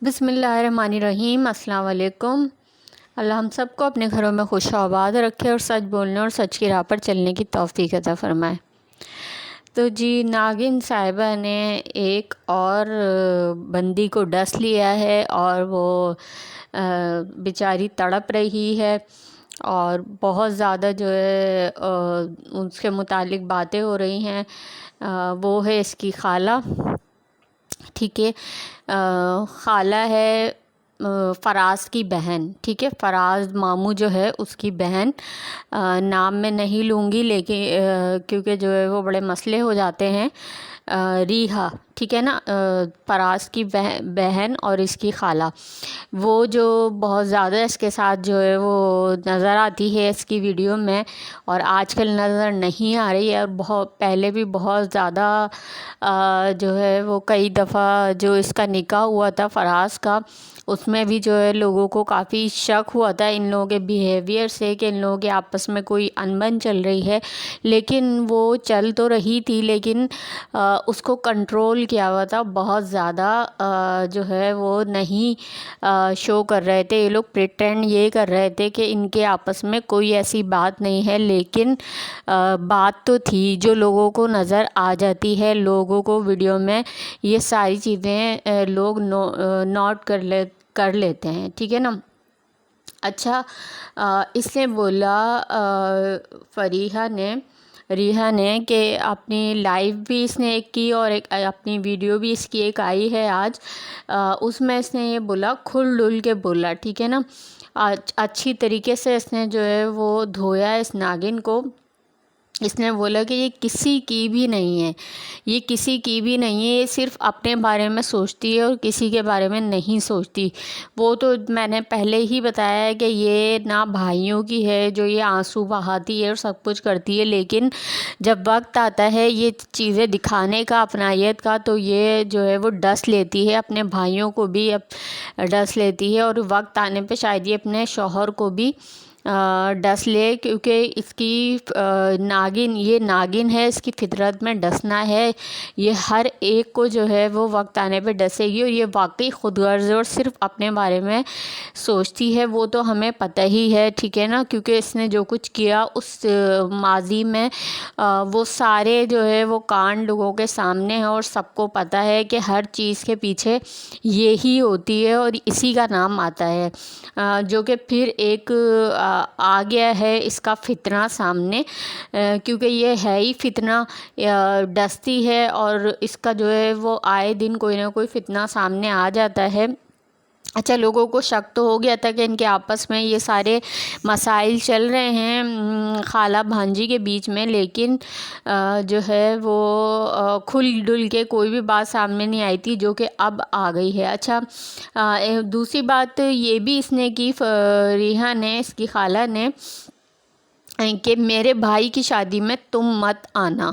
بسم اللہ الرحمن الرحیم۔ السلام علیکم۔ اللہ ہم سب کو اپنے گھروں میں خوش و آباد رکھے اور سچ بولنے اور سچ کی راہ پر چلنے کی توفیق عطا فرمائے۔ تو جی، ناگن صاحبہ نے ایک اور بندی کو ڈس لیا ہے اور وہ بیچاری تڑپ رہی ہے اور بہت زیادہ جو ہے اس کے متعلق باتیں ہو رہی ہیں۔ وہ ہے اس کی خالہ، ٹھیک ہے، خالہ ہے فراز کی بہن، ٹھیک ہے، فراز ماموں جو ہے اس کی بہن، نام میں نہیں لوں گی لیکن کیونکہ جو ہے وہ بڑے مسئلے ہو جاتے ہیں۔ ریحا، ٹھیک ہے نا، فراز کی بہن اور اس کی خالہ، وہ جو بہت زیادہ اس کے ساتھ جو ہے وہ نظر آتی ہے اس کی ویڈیو میں، اور آج کل نظر نہیں آ رہی ہے، اور بہت پہلے بھی بہت زیادہ جو ہے وہ کئی دفعہ جو اس کا نکاح ہوا تھا فراز کا، اس میں بھی جو ہے لوگوں کو کافی شک ہوا تھا ان لوگوں کے بیہیویئر سے کہ ان لوگوں کے آپس میں کوئی انبن چل رہی ہے، لیکن وہ چل تو رہی تھی لیکن اس کو کنٹرول کیا ہوا تھا، بہت زیادہ جو ہے وہ نہیں شو کر رہے تھے، یہ لوگ پریٹینڈ یہ کر رہے تھے کہ ان کے آپس میں کوئی ایسی بات نہیں ہے، لیکن بات تو تھی جو لوگوں کو نظر آ جاتی ہے، لوگوں کو ویڈیو میں یہ ساری چیزیں لوگ نوٹ کر لیتے ہیں، ٹھیک ہے نا۔ اچھا، اس نے بولا ریحا نے کہ اپنی لائیو بھی اس نے ایک کی اور ایک اپنی ویڈیو بھی اس کی ایک آئی ہے آج، اس میں اس نے یہ بولا، کھل ڈل کے بولا، ٹھیک ہے نا، اچھی طریقے سے اس نے جو ہے وہ دھویا اس ناگن کو۔ اس نے بولا کہ یہ کسی کی بھی نہیں ہے، یہ کسی کی بھی نہیں ہے، یہ صرف اپنے بارے میں سوچتی ہے اور کسی کے بارے میں نہیں سوچتی۔ وہ تو میں نے پہلے ہی بتایا ہے کہ یہ نہ بھائیوں کی ہے جو یہ آنسو بہاتی ہے اور سب کچھ کرتی ہے، لیکن جب وقت آتا ہے یہ چیزیں دکھانے کا اپنائیت کا تو یہ جو ہے وہ ڈس لیتی ہے، اپنے بھائیوں کو بھی ڈس لیتی ہے، اور وقت آنے پہ شاید یہ اپنے شوہر کو بھی ڈس لے، کیونکہ اس کی یہ ناگن ہے، اس کی فطرت میں ڈسنا ہے، یہ ہر ایک کو جو ہے وہ وقت آنے پہ ڈسے گی، اور یہ واقعی خود غرض اور صرف اپنے بارے میں سوچتی ہے، وہ تو ہمیں پتہ ہی ہے، ٹھیک ہے نا، کیونکہ اس نے جو کچھ کیا اس ماضی میں وہ سارے جو ہے وہ کانڈ لوگوں کے سامنے ہے، اور سب کو پتہ ہے کہ ہر چیز کے پیچھے یہی ہوتی ہے اور اسی کا نام آتا ہے، جو کہ پھر ایک آ گیا ہے اس کا فتنہ سامنے، کیونکہ یہ ہے ہی فتنہ، ڈستی ہے اور اس کا جو ہے وہ آئے دن کوئی نہ کوئی فتنہ سامنے آ جاتا ہے۔ اچھا، لوگوں کو شک تو ہو گیا تھا کہ ان کے آپس میں یہ سارے مسائل چل رہے ہیں خالہ بھانجی کے بیچ میں، لیکن جو ہے وہ کھل ڈل کے کوئی بھی بات سامنے نہیں آئی تھی، جو کہ اب آ گئی ہے۔ اچھا، دوسری بات یہ بھی اس نے کی، ریحا نے، اس کی خالہ نے، کہ میرے بھائی کی شادی میں تم مت آنا،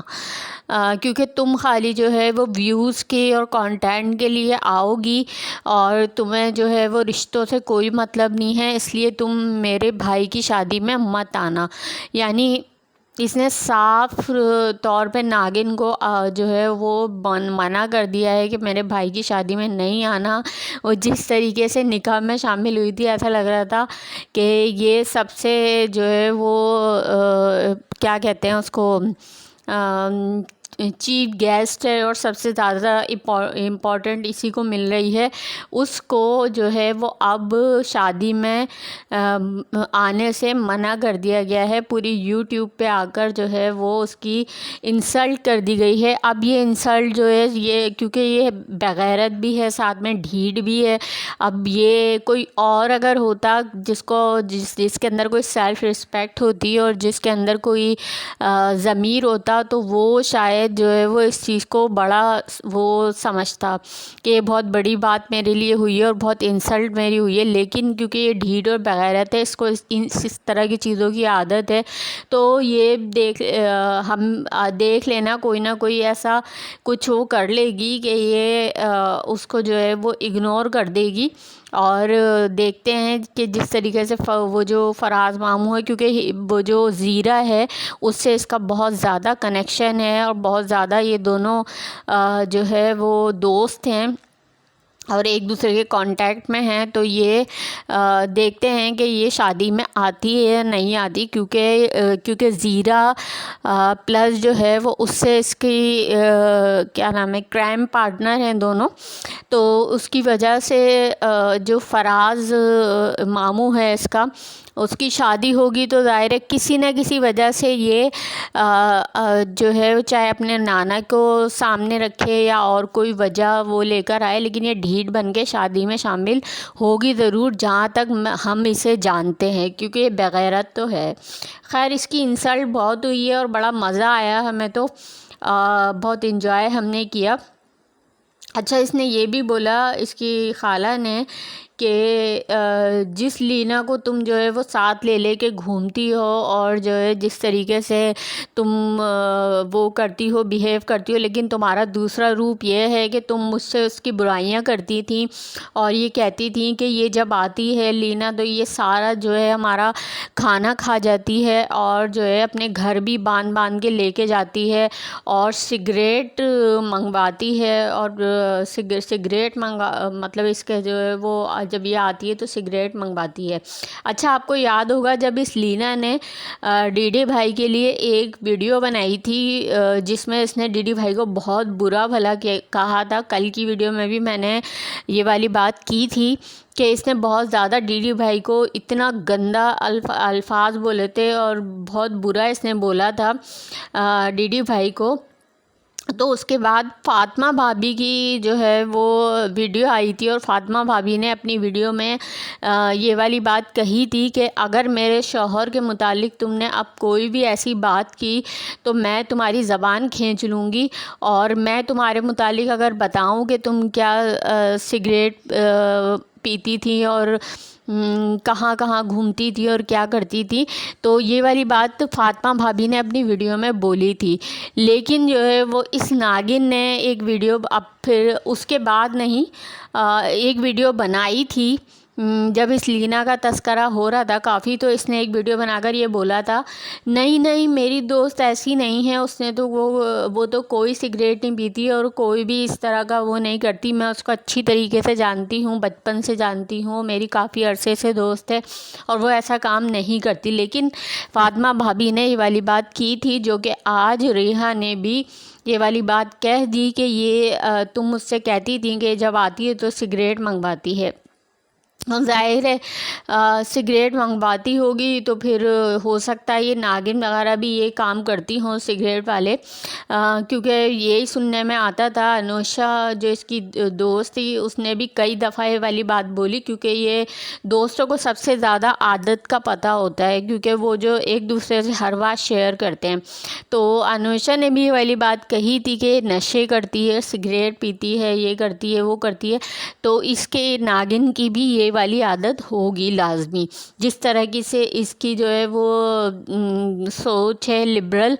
کیونکہ تم خالی جو ہے وہ ویوز کے اور کانٹینٹ کے لیے آؤ گی اور تمہیں جو ہے وہ رشتوں سے کوئی مطلب نہیں ہے، اس لیے تم میرے بھائی کی شادی میں مت آنا۔ یعنی اس نے صاف طور پہ ناگن کو جو ہے وہ منع کر دیا ہے کہ میرے بھائی کی شادی میں نہیں آنا، اور جس طریقے سے نکاح میں شامل ہوئی تھی ایسا لگ رہا تھا کہ یہ سب سے جو ہے وہ کیا کہتے ہیں اس کو، چیف گیسٹ ہے اور سب سے زیادہ امپورٹنٹ اسی کو مل رہی ہے، اس کو جو ہے وہ اب شادی میں آنے سے منع کر دیا گیا ہے، پوری یوٹیوب پہ آ کر جو ہے وہ اس کی انسلٹ کر دی گئی ہے۔ اب یہ انسلٹ جو ہے یہ کیونکہ یہ بغیرت بھی ہے، ساتھ میں ڈھیٹ بھی ہے، اب یہ کوئی اور اگر ہوتا جس کے اندر کوئی سیلف رسپیکٹ ہوتی اور جس کے اندر کوئی ضمیر ہوتا تو وہ شاید جو ہے وہ اس چیز کو بڑا وہ سمجھتا کہ یہ بہت بڑی بات میرے لیے ہوئی ہے اور بہت انسلٹ میری ہوئی ہے، لیکن کیونکہ یہ ڈھیٹ اور بغیرت ہے، اس کو اس طرح کی چیزوں کی عادت ہے، تو یہ ہم دیکھ لینا کوئی نہ کوئی ایسا کچھ وہ کر لے گی کہ یہ اس کو جو ہے وہ اگنور کر دے گی، اور دیکھتے ہیں کہ جس طریقے سے وہ جو فراز ماموں ہے، کیونکہ وہ جو زیرہ ہے اس سے اس کا بہت زیادہ کنیکشن ہے اور بہت زیادہ یہ دونوں جو ہے وہ دوست ہیں، اور ایک دوسرے کے کانٹیکٹ میں ہیں، تو یہ دیکھتے ہیں کہ یہ شادی میں آتی ہے یا نہیں آتی، کیونکہ زیرا پلس جو ہے وہ اس سے اس کی کیا نام ہے، کرائم پارٹنر ہیں دونوں، تو اس کی وجہ سے جو فراز ماموں ہے اس کی شادی ہوگی، تو ظاہر ہے کسی نہ کسی وجہ سے یہ جو ہے چاہے اپنے نانا کو سامنے رکھے یا اور کوئی وجہ وہ لے کر آئے، لیکن یہ ڈھیٹ بن کے شادی میں شامل ہوگی ضرور، جہاں تک ہم اسے جانتے ہیں، کیونکہ یہ بغیرت تو ہے۔ خیر، اس کی انسلٹ بہت ہوئی ہے اور بڑا مزہ آیا ہمیں، تو بہت انجوائے ہم نے کیا۔ اچھا، اس نے یہ بھی بولا، اس کی خالہ نے، کہ جس لینا کو تم جو ہے وہ ساتھ لے کے گھومتی ہو، اور جو ہے جس طریقے سے تم وہ کرتی ہو، بیہیو کرتی ہو، لیکن تمہارا دوسرا روپ یہ ہے کہ تم مجھ سے اس کی برائیاں کرتی تھیں، اور یہ کہتی تھیں کہ یہ جب آتی ہے لینا تو یہ سارا جو ہے ہمارا کھانا کھا جاتی ہے، اور جو ہے اپنے گھر بھی باندھ کے لے کے جاتی ہے، اور سگریٹ منگواتی ہے، اور سگریٹ مطلب اس کے جو ہے وہ جب یہ آتی ہے تو سگریٹ منگواتی ہے۔ اچھا، آپ کو یاد ہوگا جب اس لینا نے ڈی ڈی بھائی کے لیے ایک ویڈیو بنائی تھی، جس میں اس نے ڈی ڈی بھائی کو بہت برا بھلا کہا تھا۔ کل کی ویڈیو میں بھی میں نے یہ والی بات کی تھی کہ اس نے بہت زیادہ ڈی ڈی بھائی کو اتنا گندا الفاظ بولے تھے، اور بہت برا اس نے بولا تھا ڈی ڈی بھائی کو۔ تو اس کے بعد فاطمہ بھابھی کی جو ہے وہ ویڈیو آئی تھی، اور فاطمہ بھابھی نے اپنی ویڈیو میں یہ والی بات کہی تھی کہ اگر میرے شوہر کے متعلق تم نے اب کوئی بھی ایسی بات کی تو میں تمہاری زبان کھینچ لوں گی، اور میں تمہارے متعلق اگر بتاؤں کہ تم کیا سگریٹ پیتی تھی اور کہاں کہاں گھومتی تھی اور کیا کرتی تھی، تو یہ والی بات فاطمہ بھابھی نے اپنی ویڈیو میں بولی تھی۔ لیکن جو ہے وہ اس ناگن نے ایک ویڈیو، اب پھر اس کے بعد نہیں، ایک ویڈیو بنائی تھی جب اس لینا کا تذکرہ ہو رہا تھا کافی، تو اس نے ایک ویڈیو بنا کر یہ بولا تھا، نہیں میری دوست ایسی نہیں ہے، اس نے تو وہ تو کوئی سگریٹ نہیں پیتی اور کوئی بھی اس طرح کا وہ نہیں کرتی، میں اس کو اچھی طریقے سے جانتی ہوں، بچپن سے جانتی ہوں، میری کافی عرصے سے دوست ہے، اور وہ ایسا کام نہیں کرتی۔ لیکن فاطمہ بھابھی نے یہ والی بات کی تھی، جو کہ آج ریحا نے بھی یہ والی بات کہہ دی کہ یہ تم مجھ سے کہتی تھی کہ جب آتی ہے تو سگریٹ منگواتی ہے۔ ظاہر ہے سگریٹ منگواتی ہوگی تو پھر ہو سکتا ہے یہ ناگن وغیرہ بھی یہ کام کرتی ہوں سگریٹ والے، کیونکہ یہی سننے میں آتا تھا۔ انوشا جو اس کی دوست تھی، اس نے بھی کئی دفعہ یہ والی بات بولی، کیونکہ یہ دوستوں کو سب سے زیادہ عادت کا پتہ ہوتا ہے، کیونکہ وہ جو ایک دوسرے سے ہر بات شیئر کرتے ہیں۔ تو انوشا نے بھی یہ والی بات کہی تھی کہ نشے کرتی ہے، سگریٹ پیتی ہے، یہ کرتی ہے، وہ کرتی ہے، تو اس کے ناگن کی بھی یہ والی عادت ہوگی لازمی، جس طرح کی سے اس کی جو ہے وہ سوچ ہے لبرل،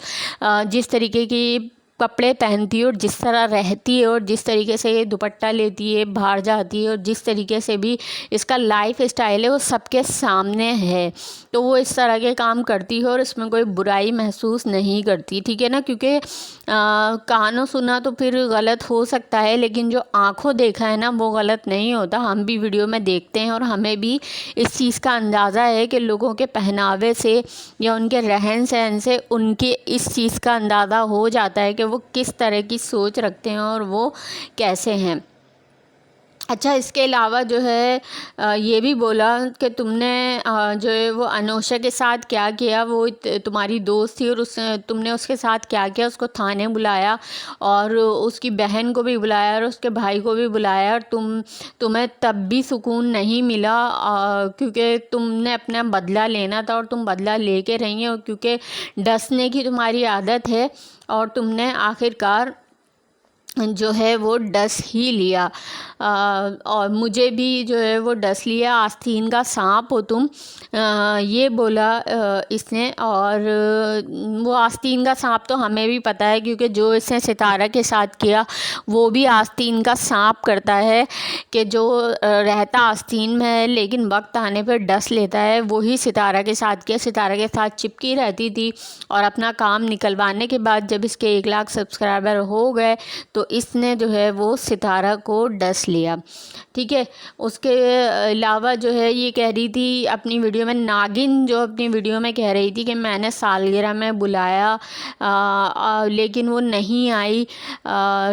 جس طریقے کی کپڑے پہنتی ہے اور جس طرح رہتی ہے اور جس طریقے سے یہ دوپٹہ لیتی ہے، باہر جاتی ہے، اور جس طریقے سے بھی اس کا لائف اسٹائل ہے وہ سب کے سامنے ہے، تو وہ اس طرح کے کام کرتی ہے اور اس میں کوئی برائی محسوس نہیں کرتی، ٹھیک ہے نا؟ کیونکہ کانوں سنا تو پھر غلط ہو سکتا ہے، لیکن جو آنکھوں دیکھا ہے نا وہ غلط نہیں ہوتا۔ ہم بھی ویڈیو میں دیکھتے ہیں اور ہمیں بھی اس چیز کا اندازہ ہے کہ لوگوں کے پہناوے سے یا ان کے رہن سہن سے ان کے اس چیز کا اندازہ ہو جاتا ہے کہ وہ کس طرح کی سوچ رکھتے ہیں اور وہ کیسے ہیں۔ اچھا، اس کے علاوہ جو ہے یہ بھی بولا کہ تم نے جو ہے وہ انوشا کے ساتھ کیا کیا، وہ تمہاری دوست تھی اور تم نے اس کے ساتھ کیا کیا، اس کو تھانے بلایا اور اس کی بہن کو بھی بلایا اور اس کے بھائی کو بھی بلایا، اور تمہیں تب بھی سکون نہیں ملا، کیونکہ تم نے اپنا بدلہ لینا تھا اور تم بدلہ لے کے رہی ہیں، کیونکہ ڈسنے کی تمہاری عادت ہے، اور تم نے آخرکار جو ہے وہ ڈس ہی لیا، اور مجھے بھی جو ہے وہ ڈس لیا، آستین کا سانپ ہو تم، یہ بولا اس نے۔ اور وہ آستین کا سانپ تو ہمیں بھی پتہ ہے، کیونکہ جو اس نے ستارہ کے ساتھ کیا وہ بھی آستین کا سانپ کرتا ہے، کہ جو رہتا آستین میں ہے لیکن وقت آنے پہ ڈس لیتا ہے، وہی ستارہ کے ساتھ کیا، ستارہ کے ساتھ چپکی رہتی تھی، اور اپنا کام نکلوانے کے بعد جب اس کے 1 لاکھ سبسکرائبر ہو گئے تو اس نے جو ہے وہ ستارہ کو ڈس لیا، ٹھیک ہے۔ اس کے علاوہ جو ہے یہ کہہ رہی تھی اپنی ویڈیو میں، ناگن جو اپنی ویڈیو میں کہہ رہی تھی کہ میں نے سالگرہ میں بلایا لیکن وہ نہیں آئی،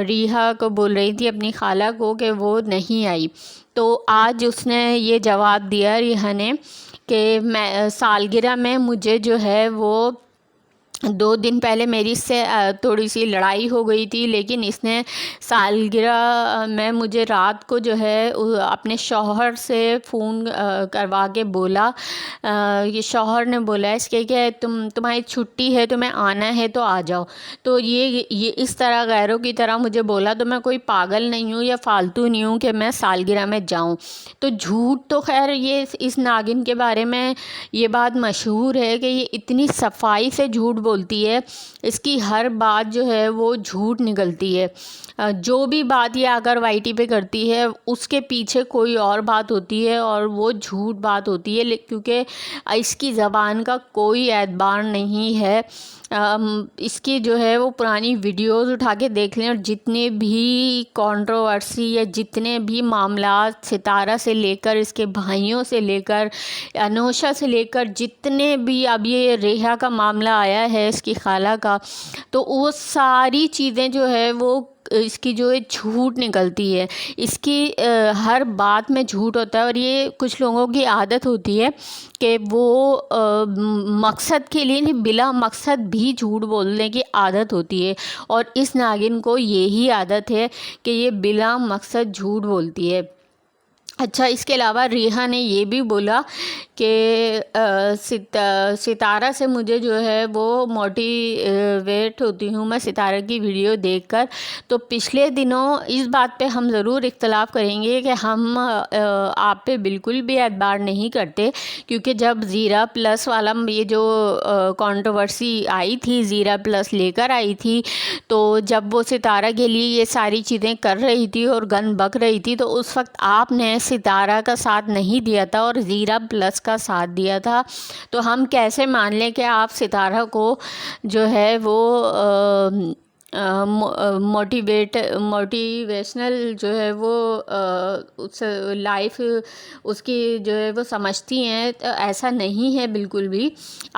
ریحا کو بول رہی تھی اپنی خالہ کو کہ وہ نہیں آئی۔ تو آج اس نے یہ جواب دیا ریحا نے کہ میں سالگرہ میں مجھے جو ہے وہ 2 دن پہلے میری اس سے تھوڑی سی لڑائی ہو گئی تھی، لیکن اس نے سالگرہ میں مجھے رات کو جو ہے اپنے شوہر سے فون کروا کے بولا، یہ شوہر نے بولا اس کے کہ تمہاری چھٹی ہے، تمہیں آنا ہے تو آ جاؤ۔ تو یہ اس طرح غیروں کی طرح مجھے بولا، تو میں کوئی پاگل نہیں ہوں یا فالتو نہیں ہوں کہ میں سالگرہ میں جاؤں۔ تو جھوٹ تو خیر یہ اس ناگن کے بارے میں یہ بات مشہور ہے کہ یہ اتنی صفائی سے جھوٹ بولتی ہے، اس کی ہر بات جو ہے وہ جھوٹ نکلتی ہے، جو بھی بات یہ اگر وائی ٹی پہ کرتی ہے اس کے پیچھے کوئی اور بات ہوتی ہے اور وہ جھوٹ بات ہوتی ہے، کیونکہ اس کی زبان کا کوئی اعتبار نہیں ہے۔ اس کی جو ہے وہ پرانی ویڈیوز اٹھا کے دیکھ لیں، اور جتنے بھی کنٹروورسی یا جتنے بھی معاملات ستارہ سے لے کر، اس کے بھائیوں سے لے کر، انوشا سے لے کر، جتنے بھی اب یہ ریحا کا معاملہ آیا ہے اس کی خالہ کا، تو وہ ساری چیزیں جو ہے وہ اس کی جو ہے جھوٹ نکلتی ہے، اس کی ہر بات میں جھوٹ ہوتا ہے۔ اور یہ کچھ لوگوں کی عادت ہوتی ہے کہ وہ مقصد کے لیے نہیں، بلا مقصد بھی جھوٹ بولنے کی عادت ہوتی ہے، اور اس ناگن کو یہی عادت ہے کہ یہ بلا مقصد جھوٹ بولتی ہے۔ اچھا، اس کے علاوہ ریحا نے یہ بھی بولا کہ ستارہ سے مجھے جو ہے وہ موٹیویٹ ہوتی ہوں میں ستارہ کی ویڈیو دیکھ کر۔ تو پچھلے دنوں اس بات پہ ہم ضرور اختلاف کریں گے کہ ہم آپ پہ بالکل بھی اعتبار نہیں کرتے، کیونکہ جب زیرہ پلس والا یہ جو کنٹروورسی آئی تھی، زیرہ پلس لے کر آئی تھی، تو جب وہ ستارہ کے لیے یہ ساری چیزیں کر رہی تھی اور گن بک رہی تھی، تو اس وقت آپ نے ستارہ کا ساتھ نہیں دیا تھا اور زیرہ پلس کا ساتھ دیا تھا۔ تو ہم کیسے مان لیں کہ آپ ستارہ کو جو ہے وہ موٹیویشنل جو ہے وہ لائف اس کی جو ہے وہ سمجھتی ہیں؟ ایسا نہیں ہے بالکل بھی،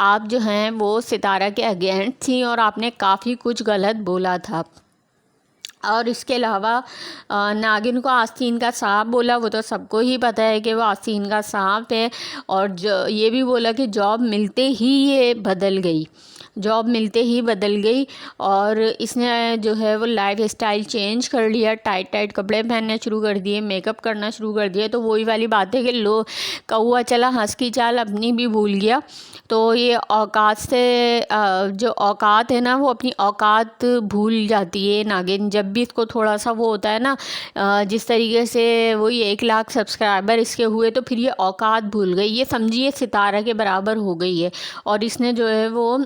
آپ جو ہیں وہ ستارہ کے اگینسٹ تھیں اور آپ نے کافی کچھ غلط بولا تھا۔ اور اس کے علاوہ ناگن کو آستین کا سانپ بولا، وہ تو سب کو ہی پتہ ہے کہ وہ آستین کا سانپ ہے، اور یہ بھی بولا کہ جاب ملتے ہی یہ بدل گئی، جاب ملتے ہی بدل گئی، اور اس نے جو ہے وہ لائف اسٹائل چینج کر لیا، ٹائٹ ٹائٹ کپڑے پہننے شروع کر دیے، میک اپ کرنا شروع کر دیا۔ تو وہی والی بات ہے کہ کوا چلا ہنس کی چال اپنی بھی بھول گیا۔ تو یہ اوقات سے جو اوقات ہے نا، وہ اپنی اوقات بھول جاتی ہے ناگن، جب بھی اس کو تھوڑا سا وہ ہوتا ہے نا، جس طریقے سے وہی 1 لاکھ سبسکرائبر اس کے ہوئے تو پھر یہ اوقات بھول گئی، یہ سمجھیے ستارہ کے برابر ہو گئی ہے، اور اس نے جو ہے وہ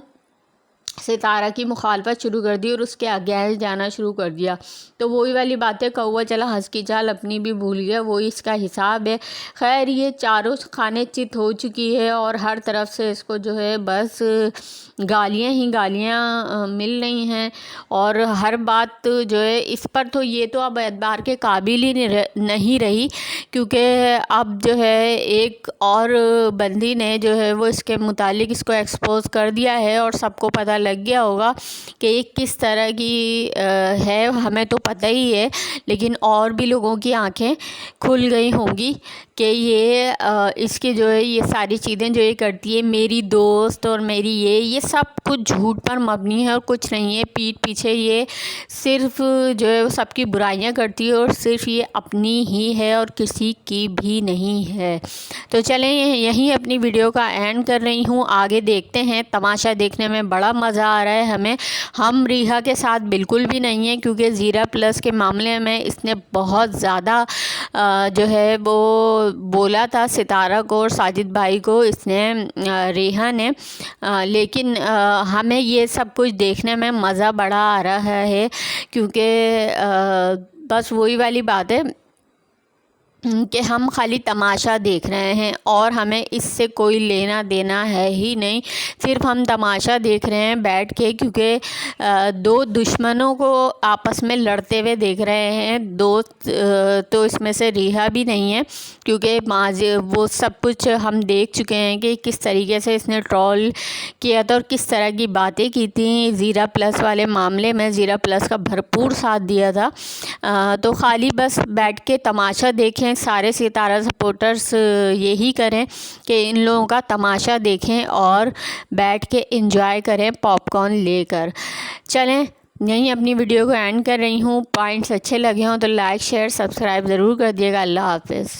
ستارہ کی مخالفت شروع کر دی اور اس کے اگینسٹ جانا شروع کر دیا۔ تو وہی والی بات ہے، کوا چلا ہنس کی چال اپنی بھی بھول گیا، وہی اس کا حساب ہے۔ خیر، یہ چاروں خانے چت ہو چکی ہے اور ہر طرف سے اس کو جو ہے بس گالیاں ہی گالیاں مل رہی ہیں، اور ہر بات جو ہے اس پر تو یہ تو اب اعتبار کے قابل ہی نہیں رہی، کیونکہ اب جو ہے ایک اور بندی نے جو ہے وہ اس کے متعلق اس کو ایکسپوز کر دیا ہے، اور سب کو پتہ لگ گیا ہوگا کہ یہ کس طرح کی ہے، ہمیں تو پتہ ہی ہے، لیکن اور بھی لوگوں کی آنکھیں کھل گئی ہوں گی کہ یہ اس کی جو ہے یہ ساری چیزیں جو یہ کرتی ہے، میری دوست اور میری یہ سب کچھ جھوٹ پر مبنی ہے اور کچھ نہیں ہے، پیٹھ پیچھے یہ صرف جو ہے وہ سب کی برائیاں کرتی ہے، اور صرف یہ اپنی ہی ہے اور کسی کی بھی نہیں ہے۔ تو چلیں یہیں اپنی ویڈیو کا اینڈ کر رہی ہوں، آگے دیکھتے ہیں، تماشا دیکھنے میں بڑا مزہ آ رہا ہے ہمیں۔ ہم ریحا کے ساتھ بالکل بھی نہیں ہیں، کیونکہ زیرہ پلس کے معاملے میں اس نے بہت زیادہ جو ہے وہ بولا تھا ستارہ کو اور ساجد بھائی کو، اس نے ریحا نے، لیکن ہمیں یہ سب کچھ دیکھنے میں مزہ بڑا آ رہا ہے، کیونکہ بس وہی والی بات ہے کہ ہم خالی تماشا دیکھ رہے ہیں اور ہمیں اس سے کوئی لینا دینا ہے ہی نہیں، صرف ہم تماشا دیکھ رہے ہیں بیٹھ کے، کیونکہ دو دشمنوں کو آپس میں لڑتے ہوئے دیکھ رہے ہیں، دوست تو اس میں سے ریحا بھی نہیں ہے، کیونکہ وہ سب کچھ ہم دیکھ چکے ہیں کہ کس طریقے سے اس نے ٹرول کیا تھا اور کس طرح کی باتیں کی تھیں زیرا پلس والے معاملے میں۔ زیرا پلس کا بھرپور ساتھ دیا تھا، تو خالی بس بیٹھ کے تماشا دیکھیں، سارے ستارہ سپورٹرز یہی کریں کہ ان لوگوں کا تماشا دیکھیں اور بیٹھ کے انجوائے کریں پاپ کارن لے کر۔ چلیں یہیں اپنی ویڈیو کو اینڈ کر رہی ہوں، پوائنٹس اچھے لگے ہوں تو لائک شیئر سبسکرائب ضرور کر دیے گا۔ اللہ حافظ۔